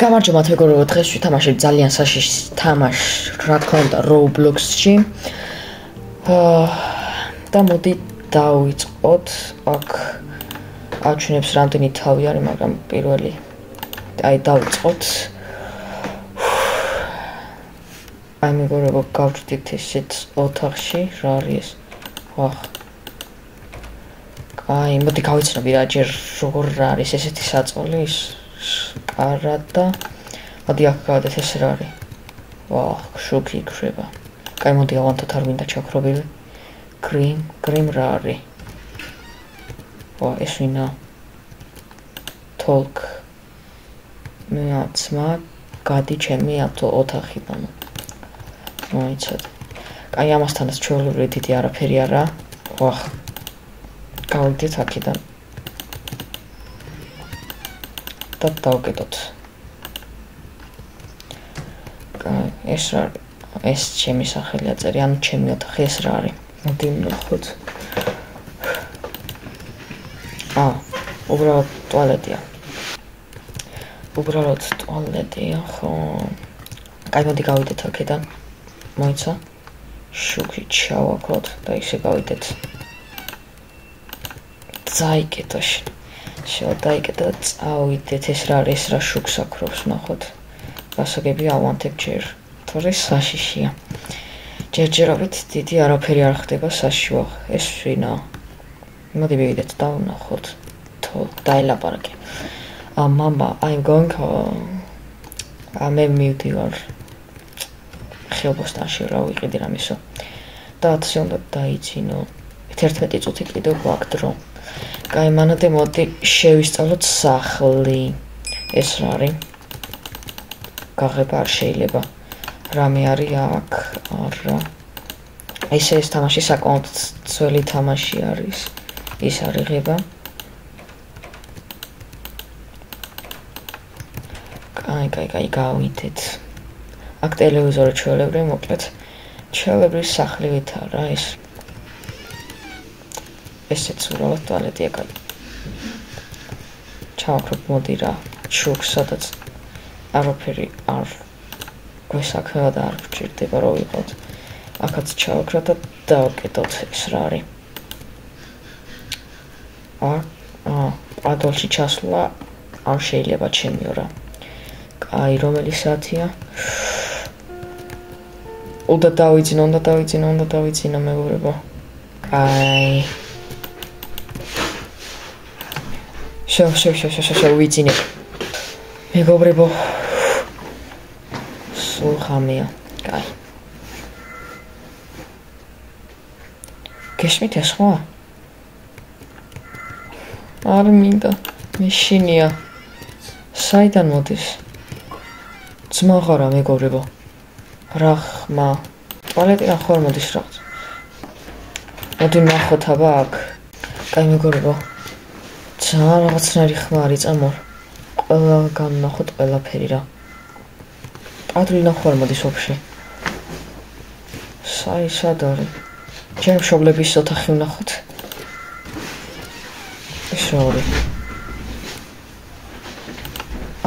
გამარჯობა მეგობრებო, დღეს ვთამაშებთ ძალიან საშიში თამაშს, რა თქმა უნდა, Roblox-ში. და მოდი დავიწყოთ. აქ აჩვენებს რამდენი თავი არის, მაგრამ პირველი დავიწყოთ. აი მეგობრებო, გავჭდით ესეთ ოთახში, რა არის ეს? ვახ. აი, მოდი გავიცნობი რა ჯერ როგორ არის ესეთი საწოლი ის კარადა. მოდი აქ გავდეთ ეს რა არის. ვაუ, შოქი იქნება. კაი, მოდი ავანთოთ არ მინდა ჩაქრობილი. გრიმ რა არის? ვაუ, ეს ვინა? თოლკ. მე აცმა, გადი ჩემი ოთახიდან. მოიცადე. კაი, ამასთანაც ჩვეულებრივი დიდი არაფერი არა. ვაუ. გავიდეთ აქედან. და დავკეტოთ. ეს რა არის? ეს ჩემი სახელი აწერი, ანუ ჩემი ოთახი ეს რა არის? მოდი ვნახოთ. უბრალოდ ტუალეტია. ხო. კაი, მოდი გავიდეთ აქედან. მოიცა? შუქი ჩავაქროთ და ისე გავიდეთ. დაიკეტოში. შევდაიკეტა და წავიდეთ. ეს რა არის? ეს რა შუქს აქრობს, ნახოთ. გასაგები ავანთებ ჯერ. თორე საშიშია. ჯერჯერობით დიდი არაფერი არ ხდება საშიო. ეს ვინა? მოდი ვიდეთ და ვნახოთ. დაელაპარაკე. Mama, I'm going მე მივდივარ. ხეობასთან რა ვიყიდი რამისო. და 10 უნდა დაიძინო. 11 წუთი კიდევ გვაქვს დრო. კაი, მანამდე მოდი შევისწავლოთ სახლი. ეს რა არის? გაღება არ შეიძლება. რამე არის აქ? არა. ეს თამაში საკმაოდ ძველი თამაში არის. ის არ იღება. კაი, გავიდეთ. აქ ტელევიზორი ჩვეულებრივი მოკლედ. ჩვეულებრივი სახლივით არა ეს. ესეც უბრალოდ ტუალეტია, კაი. ჩავაქრობ მოდი რა. შუქს, სადაც არაფერი არ გვესაქმება და არ გვჭირდება რომ ვიყოთ. აქაც ჩავაქროთ და დავკეტოთ ეს რა არის. ადოლში ჩასვლა არ შეიძლება ჩემიო რა. კაი, რომელი საათია? უნდა დავიძინო მეგობრებო. კაი. შევიძინე. მეგობრებო. სულ ხამია. კაი. გესმით ეს ხო? არ მინდა. მეშინია. საიდან მოდის? ძმაღარა მეგობრებო. რა ხმა. ტუალეტიდან ხარ მოდის რაღაც. მოდი ნახოთ აბა აქ. კაი მეგობრებო. ძალიან რაღაცნაირი ხმა არის წამორ. ყველა გამნახოთ ყველაფერი რა. პატრი ნახوار მოდის ვაფშე. სად არის? ჩემ მშობლების ოთახი ვნახოთ. ეს რა არის?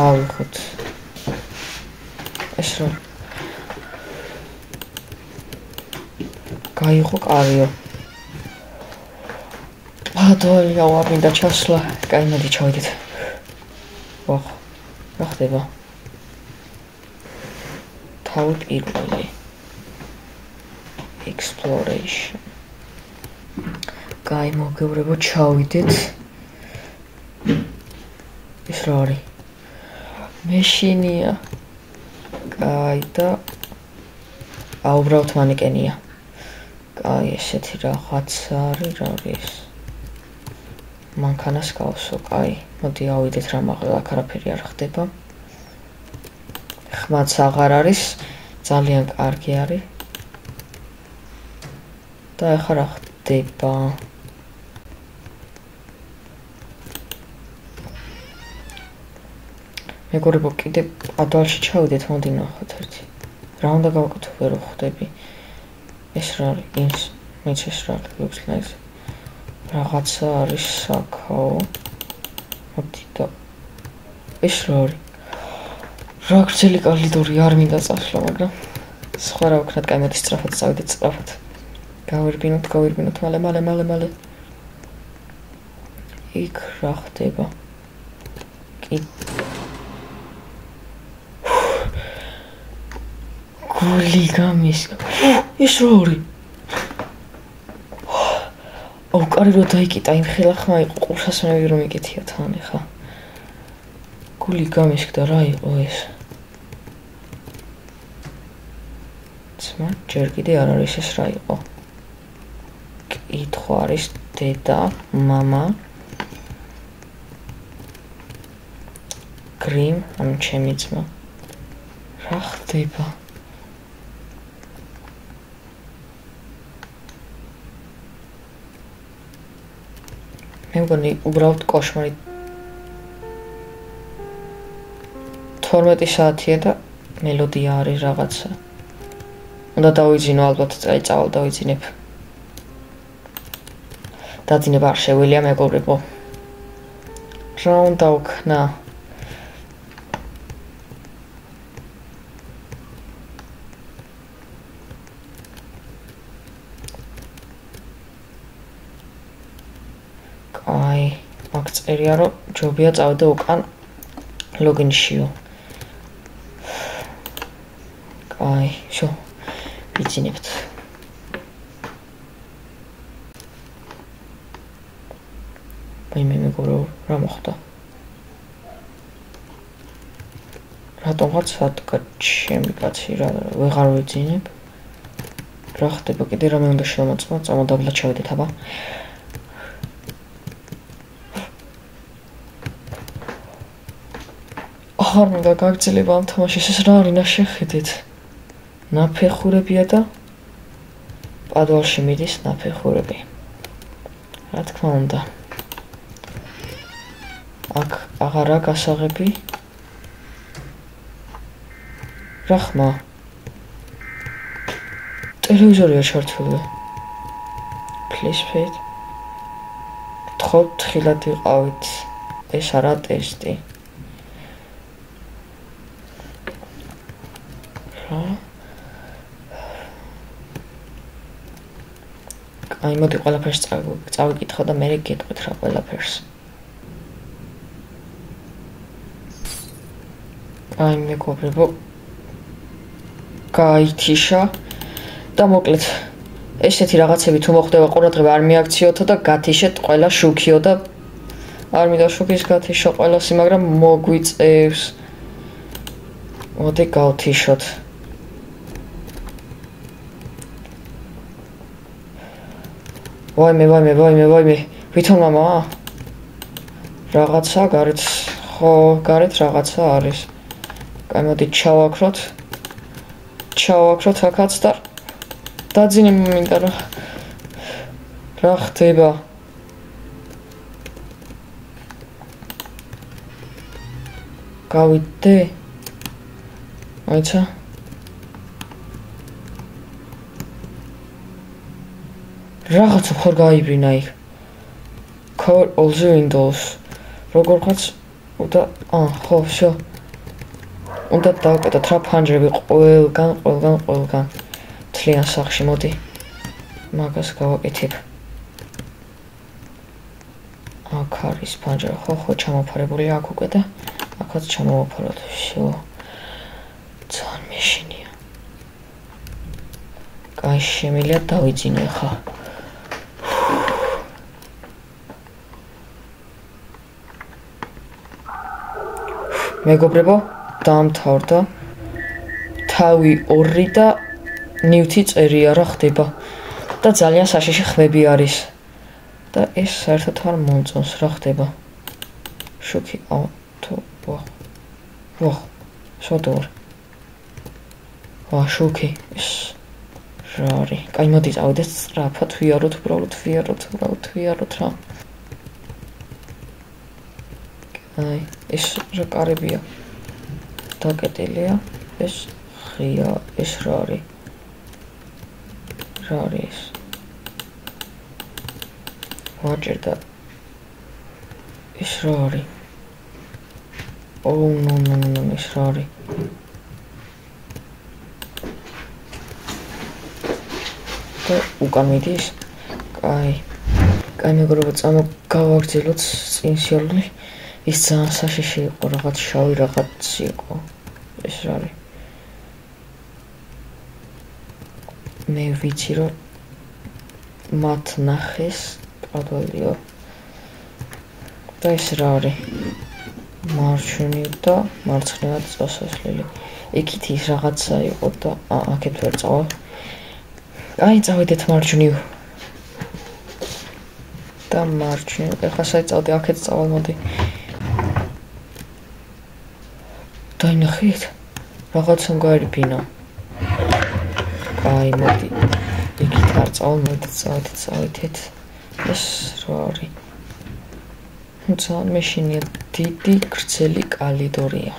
ავიღოთ. ეს რა? გაიღო კარიო. ბადოლია არ მინდა ჩასვლა. კაი, მოდი ჩავიდეთ. ვახ, რა ხდება? თავი პირველი. Exploration. კაი, მოგებრებო, ჩავიდეთ. ეს რა არის? მეშინია. კაი და უბრალოდ მანეკენია. კაი, ესეთი რაღაცა არის, რა არის? მანქანას გავსო, კაი. მოდი ავიდეთ რა მაღლა, აქ არაფერი არ ხდება. ხმაც აღარ არის, ძალიან კარგი არის. და ახლა რა ხდება? მეგობრებო, კიდე ადვალში ჩავიდეთ, მოდი ნახოთ ერთი. რა უნდა გავაკეთო, ვერ ვხვდები. ეს რა არის? მეც ეს რა looks like რაღაცა არის საკაო. მოდი და ეს რა არის? რა გრძელი კალიდორი არ მინდა წასვლა, მაგრამ სხვა რა ვქნათ, კაი მოდი სწრაფად წავიდეთ სწრაფად. გავირბინოთ, მალე. იქ რა ხდება? კი. გული გამის. ის რა ორი? კარი რო დაიკიტა, იმ ხელახმა იყო, ყურსას მე რომ იკითხია თან ხა. გული გამისკდა, რა იყო ეს? ძმა, ჯერ კიდე არ არის ეს რა იყო. კითხვა არის დედა, მამა. გრიმ, ანუ ჩემი ძმა. რა ხდება? მე მგონი უბრალოდ კოშმარი 12 საათია და მელოდია არის რაღაცა. უნდა დავიძინო ალბათ, წავალ დავიძინებ. დაძინება არ შეუძლია მეგობრებო. რა უნდა ვქნა? აქ წერია რომ ჯობია წავიდე უკან ლოგინშიო. კაი, შო. ვიძინებთ. მე მეგობრებო, რა მოხდა? რატომღაც სადგა ჩემი კაცი რა ვეღარ ვიძინებ? რა ხდება? კიდე რამე უნდა შემოწმა, წამოდაბლა ჩავიდეთ აბა. აღარ მინდა გაგძლება ამ თამაშის, ეს რა არის ნაშეხიდით? ნაფეხურებია და პადვალში მიდის ნაფეხურები. რა თქმა უნდა. აქ აღარა გასაღები. რა ხმა? ტელევიზორია ჩართული. Please wait. გთხოვთ ხილად იყავით. ეს არა ტესტი. აი მოდი ყველაფერს წავიკითხო და მე გეტყვით რა ყველაფერს. აი მეგობრებო გაითიშა და მოკლედ ესეთი რაღაცები თუ მოხდება ყურადღება არ მიაქციოთო და გათიშეთ ყველა შუქიო და არ მინდა შუქის გათიშო ყველასი, მაგრამ მოგვიწევს. მოდი გავთიშოთ. ვაიმე, ვითომ მამა? რაღაცა გარეთ, ხო, გარეთ რაღაცა არის. კაი, მოდი ჩავაქროთ აქაც და დაძინე მინდა რა ხდება? გავიდე? აიცა რაღაცა ხარ გაიბრინა იქ. Cover all the windows. როგორღაც უნდა ხო, შო. უნდა დავკეტო ტრაპანჯრები ყველგან. თლიან სახში მოდი. მაგას გავაკეთებ. აქ არის პანჯრა, ხო, ჩამოფარებულია აქ უკვე და აქაც ჩამოვაფაროთ. შო. ძალიან მეშინია. კაი, შემიძლია დავიძინო ხა. მეგობრებო, დაამთავრდა. თავი 2 და ნივთი წერია რა ხდება. და ძალიან საშიში ხმები არის. და ეს საერთოდ არ მომწონს რა ხდება. შოქი ვახ. შოდორ. შოქი. ეს რა არის? კაი, მოდი წავიდეთ სწრაფად, ვიაროთ რა. აი, ეს რა კარებია. დაკეტილია, ეს ღია, ეს რა არის? რა არის ეს? ვაჭერდა. ეს რა არის? ნუ ეს რა არის? და უკან მიდის? კაი, მეგობრებო, გავაგრძელოთ წინ სიარული. ის ძალიან საშიში იყო, რაღაც შავი რაღაც იყო. ეს რა არის? მე ვიცი რომ მათ ნახეს პადალიო. და ეს რა არის? მარჯვნივ და მარცხნივად წასასვლელი. იქით ის რაღაცა იყო და აქეთ ვერ წავალ. აი, წავიდეთ მარჯვნივ. და მარჯვნივ, ეხლა საერთოდ აქეთ წავალ, მოდი. დაინახეთ? რაღაცა გაერბინა. აი, მოდი. იქით არ წავალ, მოდი წავიდეთ. ეს რა არის? ძალიან მეშინია, დიდი გრძელი კალიდორია.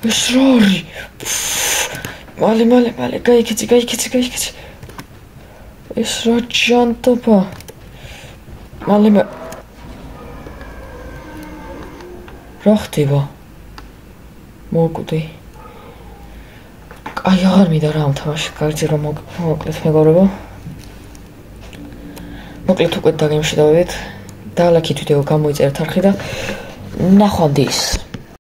ეს რა არის? მალე, გაიქეცი. ეს რა ჯანტობა? მალე რა ხდება? მოკვდი. აი, აღარ მინდა რა ამთამაში, კარგი რომ მოკლედ მეგობრებო. მოკლედ უკვე დაგემშვიდობებით. და ლაკით ვიდეო გამოიწერეთ არხი და ნახვამდის.